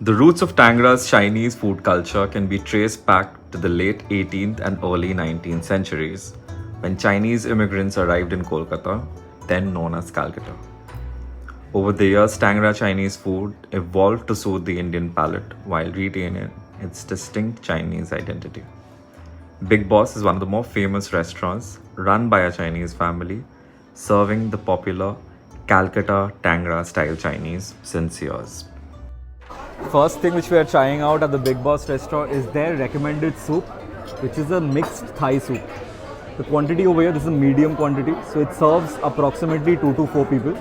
The roots of Tangra's Chinese food culture can be traced back to the late 18th and early 19th centuries, when Chinese immigrants arrived in Kolkata, then known as Calcutta. Over the years, Tangra Chinese food evolved to suit the Indian palate while retaining its distinct Chinese identity. Big Boss is one of the more famous restaurants run by a Chinese family, serving the popular Calcutta Tangra style Chinese since years. First thing which we are trying out at the Big Boss restaurant is their recommended soup, which is a mixed Thai soup. The quantity over here, this is a medium quantity, so it serves approximately 2 to 4 people,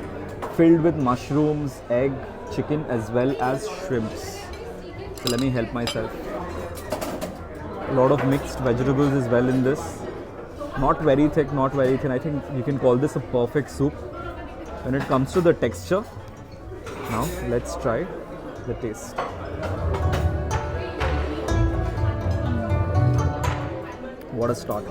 filled with mushrooms, egg, chicken as well as shrimps. So let me help myself. A lot of mixed vegetables as well in this. Not very thick, not very thin. I think you can call this a perfect soup. When it comes to the texture, now let's try the taste. What a start.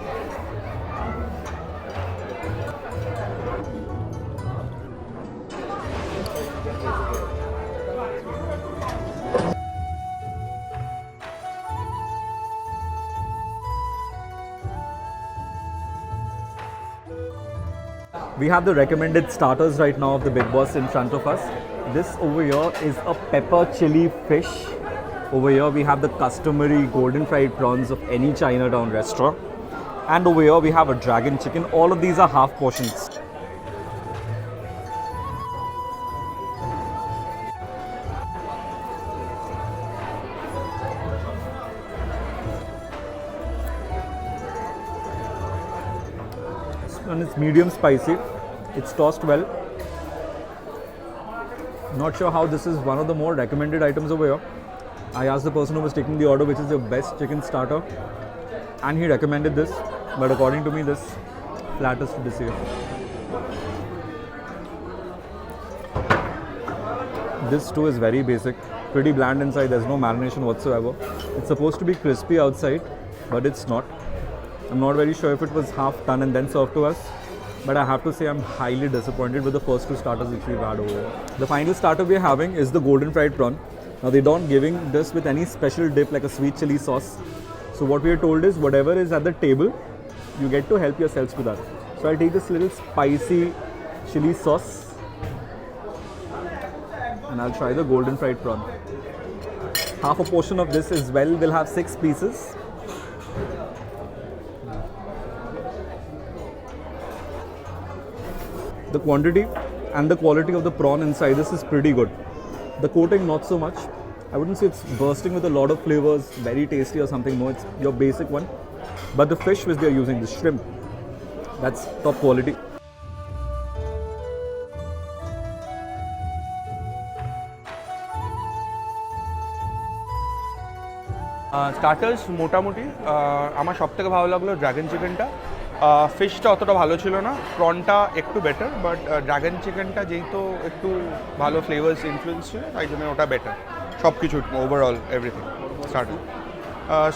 We have the recommended starters right now of the Big Boss in front of us. This over here is a pepper chili fish. Over here we have the customary golden fried prawns of any Chinatown restaurant. And over here we have a dragon chicken. All of these are half portions. And it's medium spicy. It's tossed well. Not sure how this is one of the more recommended items over here. I asked the person who was taking the order which is your best chicken starter, and he recommended this, but according to me this flatters to this year. This too is very basic, pretty bland inside. There's no marination whatsoever. It's supposed to be crispy outside, but it's not. I'm not very sure if it was half done and then served to us, but I have to say I'm highly disappointed with the first two starters which we've had over here. The final starter we're having is the golden fried prawn. Now they don't giving this with any special dip like a sweet chili sauce. So what we are told is whatever is at the table, you get to help yourselves with that. So I'll take this little spicy chili sauce and I'll try the golden fried prawn. Half a portion of this as well will have 6 pieces. The quantity and the quality of the prawn inside this is pretty good. The coating not so much. I wouldn't say it's bursting with a lot of flavors, very tasty or something. No, it's your basic one. But the fish which they're using, the shrimp, that's top quality. Starters মোটামুটি আমার সবথেকে ভালো লাগলো dragon চিকেনটা। ফিশটা অতটা ভালো ছিল না, প্রনটা একটু বেটার, বাট ড্রাগন চিকেনটা যেহেতু একটু ভালো ফ্লেভার্স ইনফ্লুয়েন্স ছিল তাই জন্য ওটা বেটার সব কিছু overall everything. Starter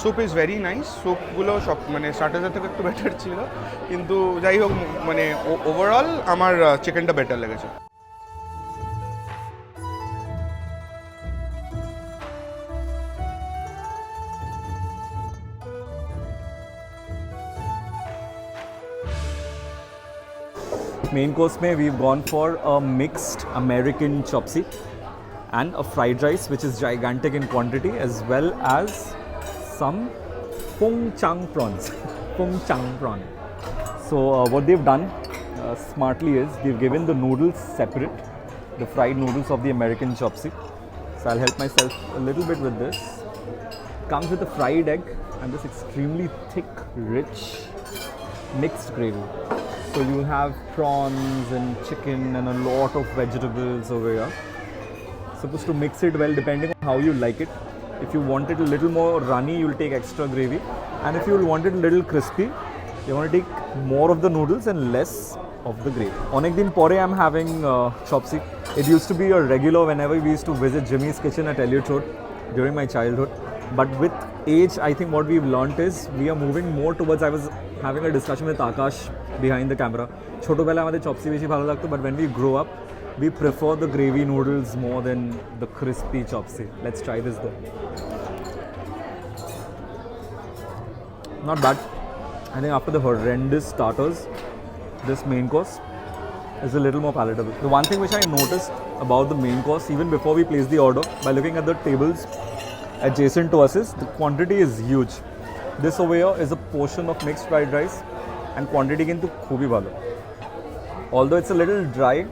soup is very nice. স্যুপগুলো সব মানে স্টার্টারের থেকে একটু বেটার ছিল, কিন্তু যাই হোক মানে ওভারঅল আমার চিকেনটা বেটার লেগেছে। Main course mein we've gone for a mixed American chopsy and a fried rice which is gigantic in quantity, as well as some Fung Chang prawns. Fung Chang prawn. So what they've done smartly is they've given the noodles separate, the fried noodles of the American chopsy. So I'll help myself a little bit with this. Comes with a fried egg and this extremely thick, rich mixed gravy. So you have prawns and chicken and a lot of vegetables over here. Supposed to mix it well depending on how you like it. If you want it a little more runny, you'll take extra gravy. And if you want it a little crispy, you want to take more of the noodles and less of the gravy. Onek din pore I'm having chopsy. It used to be a regular whenever we used to visit Jimmy's Kitchen at Elliot Road during my childhood. But with age, I think what we've learnt is we are moving more towards, I was having a discussion with Akash behind the camera. ছোটবেলায় আমাদের chop suey বেশি ভালো লাগতো, but when we grow up, we prefer the gravy noodles more than the crispy chopsy. Let's try this though. Not bad. I think after the horrendous starters, this main course is a little more palatable. The one thing which I noticed about the main course, even before we place the order, by looking at the tables adjacent to us, is the quantity is huge. This over here is a portion of mixed fried rice and quantity kintu khubi bhalo. Although it's a little dry,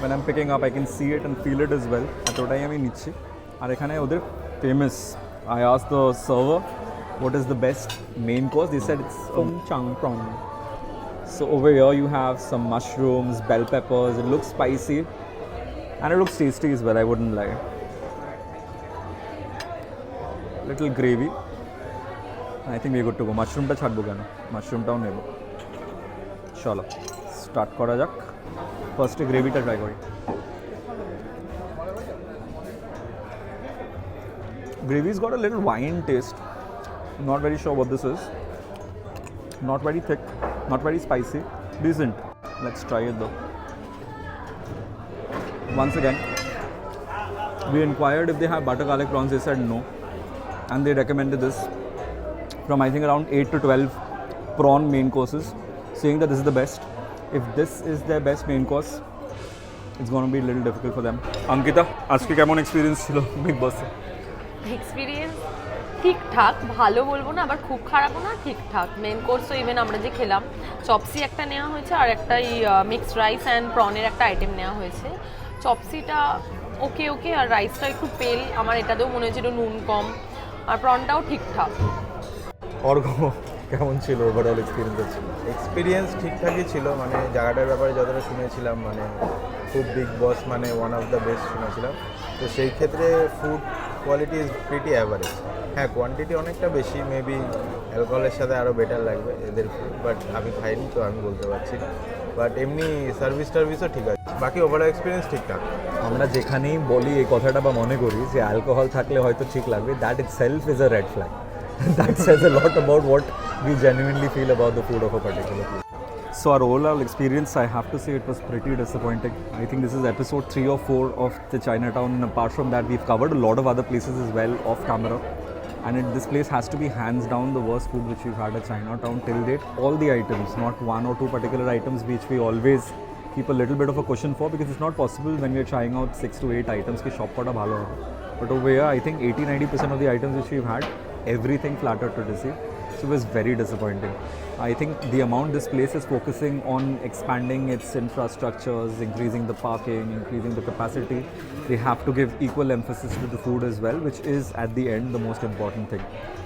when I'm picking up I can see it and feel it as well. Atotai ami niche. Ar ekhane oder famous. I asked the server what is the best main course. They said it's Fung Chang prawn. So over here you have some mushrooms, bell peppers. It looks spicy and it looks tasty as well, I wouldn't lie. Little gravy. I think we're good to go. Mushroom ta chhadbo keno? Mushroom taও নেব. চলো start করা যাক. ফার্স্টে গ্রেভিটা try করি. Gravy's got a little wine taste. Not very sure what this is. Not very thick, not very spicy. Decent. Let's try it though. Once again, we inquired if they have butter garlic prawns. They said no, and they recommended this from I think around 8 to 12 prawn main courses, saying that this is the best. If this is their best main course, it's going to be a little difficult for them. Ankita, আজকে কেমন experience ছিল big বসে? Experience ঠিকঠাক, ভালো বলবো না আবার খুব খারাপও না, ঠিকঠাক। মেন কোর্সও ইভেন আমরা যে খেলাম চপসি একটা নেওয়া হয়েছে আর একটা মিক্সড রাইস অ্যান্ড প্রনের একটা আইটেম নেওয়া হয়েছে। চপসিটা ওকে ওকে আর রাইসটা একটু পেল, আমার এটাতেও মনে হয়েছিল নুন কম, আর প্রনটাও ঠিকঠাক। অর্ঘ কেমন ছিল ওভারঅল এক্সপিরিয়েন্স? এক্সপিরিয়েন্স ঠিকঠাকই ছিল, মানে জায়গাটার ব্যাপারে যতটা শুনেছিলাম মানে খুব বিগ বস, মানে ওয়ান অফ দ্য বেস্ট শুনেছিলাম। তো সেই ক্ষেত্রে food quality is pretty average. হ্যাঁ, কোয়ান্টিটি অনেকটা বেশি, মেবি অ্যালকোহলের সাথে আরও বেটার লাগবে এদের ফুড, বাট আমি খাইনি তো আমি বলতে পারছি না। বাট এমনি সার্ভিসও ঠিক আছে, বাকি ওভারঅল এক্সপিরিয়েন্স ঠিকঠাক। আমরা যেখানেই বলি এই কথাটা বা মনে করি যে অ্যালকোহল থাকলে হয়তো ঠিক লাগবে, that itself is a red flag. That says a lot about what we genuinely feel about the food of a particular place. So our overall experience, I have to say it was pretty disappointing. I think this is episode 3 or 4 of the Chinatown, and apart from that we've covered a lot of other places as well off camera. And this place has to be hands down the worst food which we've had at Chinatown till date. All the items, not one or two particular items which we always keep a little bit of a cushion for, because it's not possible when we're trying out 6 to 8 items ki shop pada bhalo hobe. But over here I think 80-90% of the items which we've had, everything flattered to deceive. So it was very disappointing. I think the amount this place is focusing on expanding its infrastructures, increasing the parking, increasing the capacity, they have to give equal emphasis to the food as well, which is at the end the most important thing.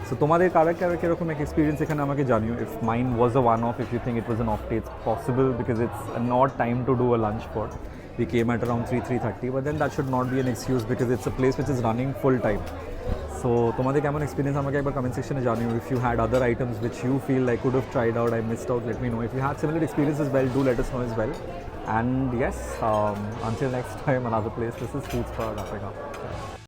So তোমাদের কারা কারা কিরকম experience এখানে আমাকে জানিও. If mine was a one-off, if you think it was an off day, it's possible because it's an odd time to do a lunch for. We came at around 3:30, but then that should not be an excuse because it's a place which is running full time. So তোমাদের কেমন experience আমাকে একবার comment সেকশনে জানিও. If you had other items which you feel I could have tried out, I missed out, let me know. If you had similar experience as well, do let us know as well. And yes, until next time, another place. This is Foods for Africa.